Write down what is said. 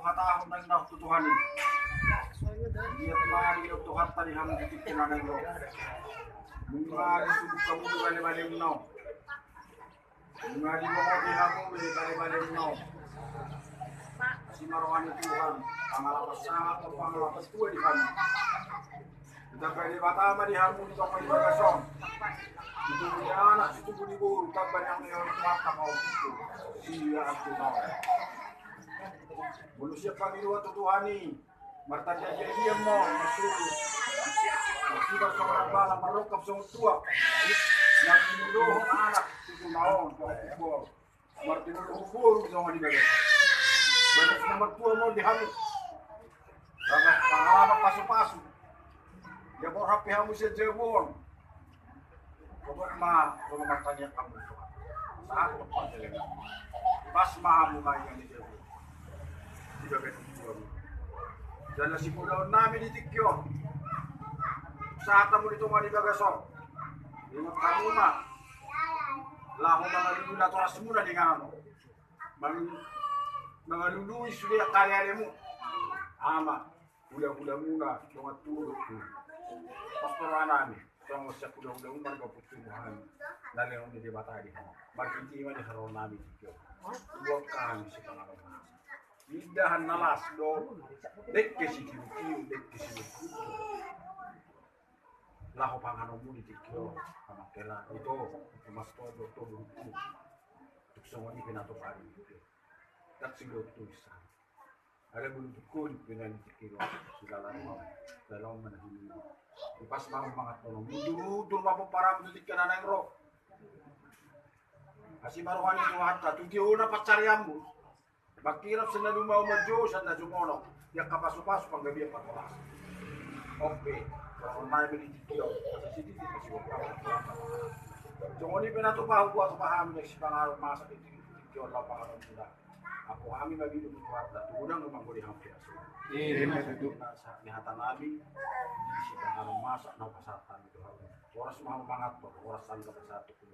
hatahon ng natutuhan ni. Dia temani ng Tuhan tadi ham titik kinanay mo. Mungari subuk kamu bali-bali mo. Mungari mo ko dihamu bali-bali mo. Si marwani Tuhan, pangalapas sangat o pangalapas tuwa di ham. Kita pwede batama di hamu di kapay bagasong. Itu punya anak situ budi buru kapan yang ngayon mata kau itu. Siya ako na. Bulu siya Panginoon tutuhani. Martanya dia mo masuko. Kita sa mga bala marokap sa tua. Martinulo anak situ naon ko. Martinulo buru sa mga dibaga. Bagas na magtuwa mo di hamu. Bagas pangalaman paso-paso. Ya mo happy hamu siya jebon. Pokok kalau matanya kamu saat tepat jalan pas mahamu kaya ni dia tidak betul dan si muda nami di tikyo saat kamu ditunggu di bagasong ingat kamu mah lahu mangalulu na toras muna di ngamo mangalulu sudah kaya lemu ama udah muna tungat turut pastor anami Kung sa kulang-kulang marga putuhan dalam di bata di markinti man di haron namin dito huwag kami si pangalaman bidahan nalas do dekke si kiyo dekke si kuto laho pangano mo di tikyo kamakela ito mas todo todo ito tukso ni pinato pari dito taksilo to isa alam mo ko pinanitikiro sila lang dalam manahimik pas mau mga tulong dudul mapo para mendidik kananang ro asi maruhan ni hatta tugiyo na patsaryamu makirap sa nalumaw madyo sa najumono ya kapaso-paso panggabi ang patulas okay kung may binititiyo kasi dito kasi wag pa so ni pinatupahan ko at pahamin si pangarap masa binititiyo lang pangarap nila ako kami mabilo ni hatta tunang lumang hampir sa nihatan namin hindi siya pangarang masak na pasatan ito oras mga to oras ang kapasado ko